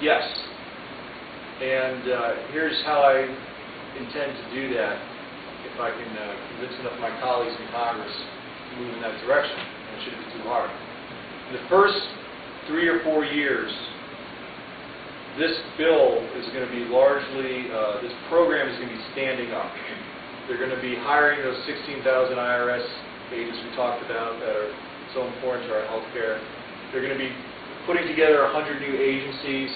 Yes. And here's how I intend to do that, if I can convince enough of my colleagues in Congress to move in that direction. And it shouldn't be too hard. In the first 3 or 4 years, this bill is going to be largely, this program is going to be standing up. They're going to be hiring those 16,000 IRS agents we talked about that are so important to our health care. They're going to be putting together 100 new agencies,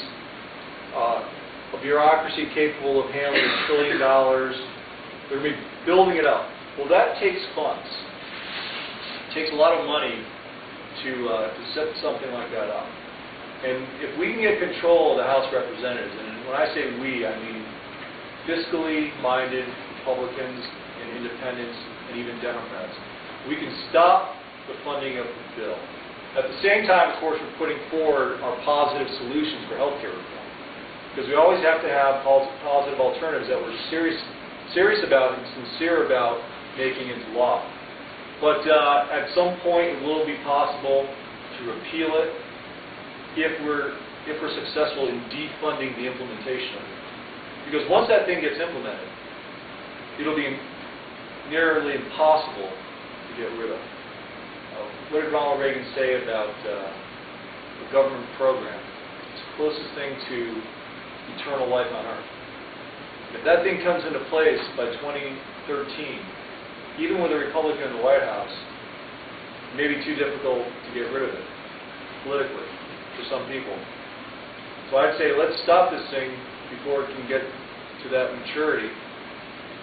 a bureaucracy capable of handling $1 trillion. They're going to be building it up. Well, that takes funds. It takes a lot of money to set something like that up. And if we can get control of the House of Representatives, and when I say we, I mean fiscally minded Republicans and independents and even Democrats, we can stop the funding of the bill. At the same time, of course, we're putting forward our positive solutions for health care reform. Because we always have to have positive alternatives that we're serious about and sincere about making into law. But at some point, it will be possible to repeal it if we're successful in defunding the implementation of it. Because once that thing gets implemented, it'll be nearly impossible to get rid of. What did Ronald Reagan say about the government program? It's the closest thing to eternal life on earth. If that thing comes into place by 2013, even with a Republican in the White House, it may be too difficult to get rid of it politically for some people. So I'd say let's stop this thing before it can get to that maturity.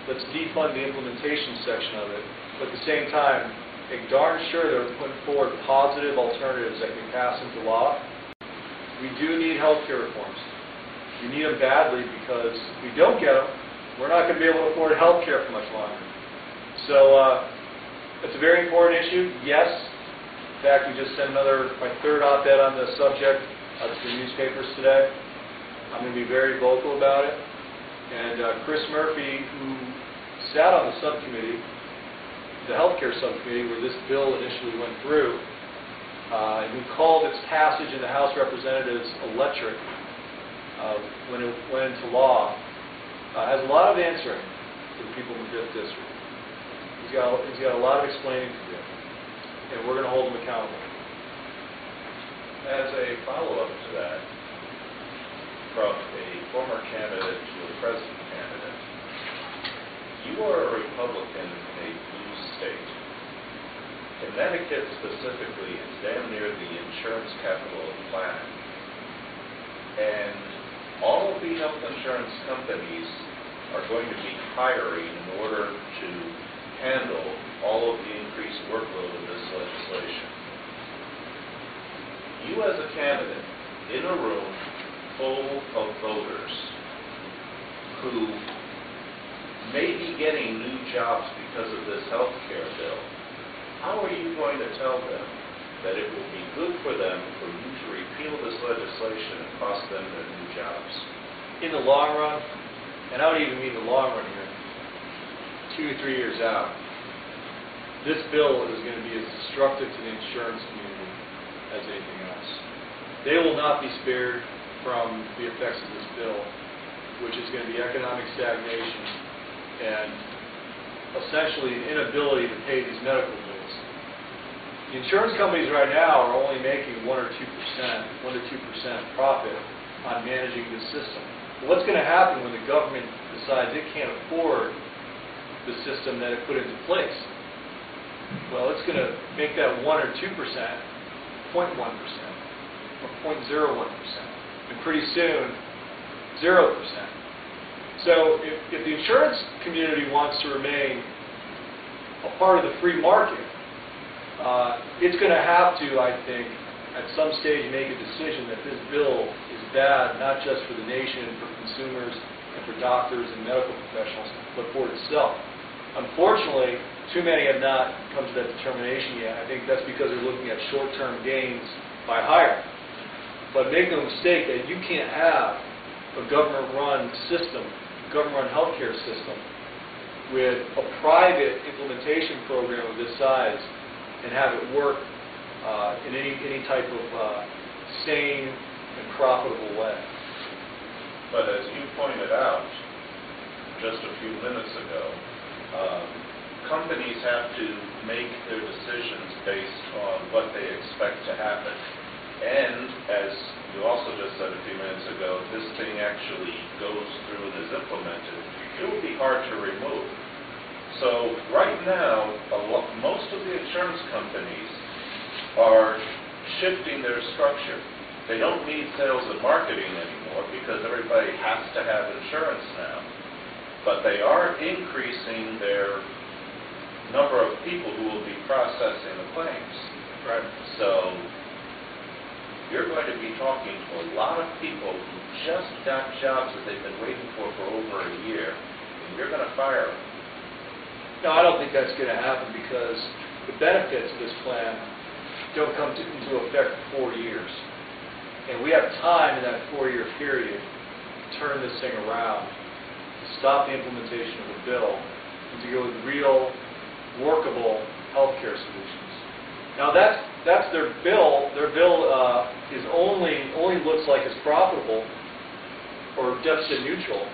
Let's defund the implementation section of it, but at the same time, make darn sure that we're putting forward positive alternatives that can pass into law. We do need health care reforms. We need them badly because if we don't get them, we're not going to be able to afford health care for much longer. So it's a very important issue, yes. In fact, we just sent my third op-ed on the subject to the newspapers today. I'm going to be very vocal about it. And Chris Murphy, who sat on the subcommittee, the healthcare subcommittee, where this bill initially went through, and who called its passage in the House of Representatives electric when it went into law, has a lot of answering to the people in the 5th District. He's got a lot of explaining to do, and we're going to hold him accountable. As a follow-up to that, from a former candidate to a present candidate, you are a Republican in a blue state. Connecticut specifically is damn near the insurance capital of the planet. And all of the health insurance companies are going to be hiring in order to handle all of the increased workload of this legislation. You as a candidate in a room full of voters who may be getting new jobs because of this health care bill, how are you going to tell them that it will be good for them for you to repeal this legislation and cost them their new jobs? In the long run, and I don't even mean the long run here, 2 or 3 years out, this bill is going to be as destructive to the insurance community as anything else. They will not be spared from the effects of this bill, which is going to be economic stagnation and essentially an inability to pay these medical bills. The insurance companies right now are only making 1 or 2%, 1 to 2% profit on managing this system. But what's going to happen when the government decides it can't afford the system that it put into place? Well, it's going to make that 1 or 2% 0.1% or 0.01%, and pretty soon 0%. So if the insurance community wants to remain a part of the free market, it's going to have to, I think, at some stage make a decision that this bill is bad, not just for the nation, for consumers, and for doctors and medical professionals, but for itself. Unfortunately, too many have not come to that determination yet. I think that's because they're looking at short-term gains by hiring. But make no mistake that you can't have a government-run system, government-run healthcare system, with a private implementation program of this size and have it work in any type of sane and profitable way. But as you pointed out just a few minutes ago, companies have to make their decisions based on what they expect to happen. And as you also just said a few minutes ago, this thing actually goes through and is implemented. It would be hard to remove. So right now, most of the insurance companies are shifting their structure. They don't need sales and marketing anymore because everybody has to have insurance now. But they are increasing their number of people who will be processing the claims. Right. So you're going to be talking to a lot of people who just got jobs that they've been waiting for over a year, and you're going to fire them. No, I don't think that's going to happen because the benefits of this plan don't come into effect for 4 years. And we have time in that 4-year period to turn this thing around, to stop the implementation of the bill, and to go with real, workable health care solutions. Now that's their bill. Their bill is only looks like it's profitable or deficit neutral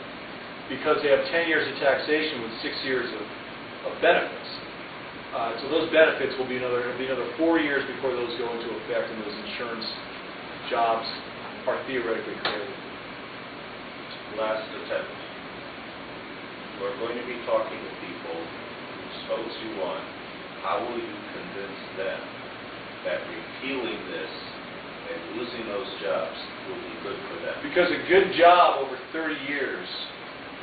because they have 10 years of taxation with 6 years of benefits. So those benefits will be another 4 years before those go into effect and those insurance jobs are theoretically created. Last attempt. We're going to be talking to people whose votes you want. How will you convince them that repealing this and losing those jobs will be good for them? Because a good job over 30 years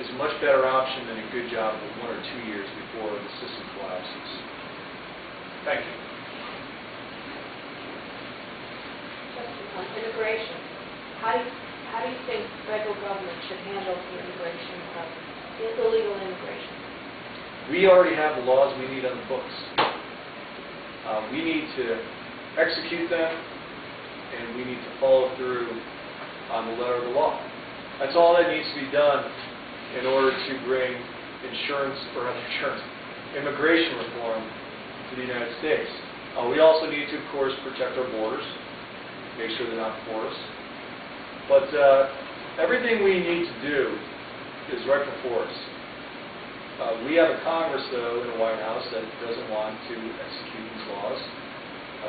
is a much better option than a good job for 1 or 2 years before the system collapses. Thank you. On immigration, how do you think the federal government should handle the immigration of illegal immigration? We already have the laws we need on the books. We need to execute them, and we need to follow through on the letter of the law. That's all that needs to be done in order to bring immigration reform to the United States. We also need to, of course, protect our borders, make sure they're not porous. But everything we need to do is right before us. We have a Congress, though, in the White House that doesn't want to execute these laws.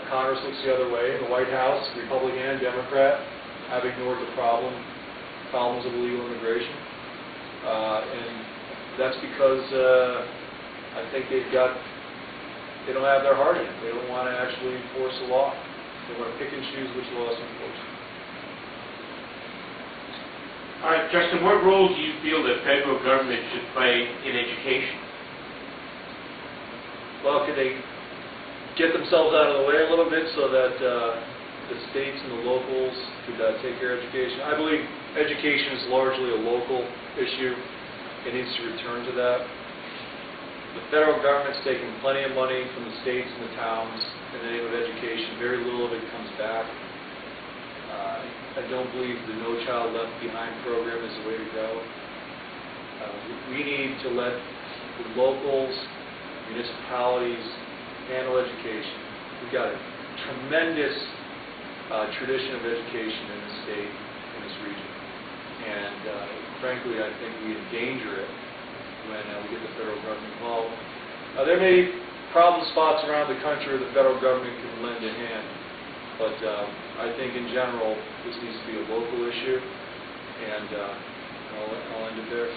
Congress looks the other way. In the White House, Republican and Democrat have ignored the problems of illegal immigration. And that's because I think they don't have their heart in it. They don't want to actually enforce the law. They want to pick and choose which laws to enforce. All right, Justin, what role do you feel the federal government should play in education? Well, could they get themselves out of the way a little bit so that the states and the locals could take care of education? I believe education is largely a local issue. It needs to return to that. The federal government's taking plenty of money from the states and the towns in the name of education. Very little of it comes back. I don't believe the No Child Left Behind program is the way to go. We need to let the locals, municipalities handle education. We've got a tremendous tradition of education in the state, in this region. And frankly, I think we endanger it when we get the federal government involved. There may be problem spots around the country where the federal government can lend a hand, but I think in general this needs to be a local issue, and I'll end it there.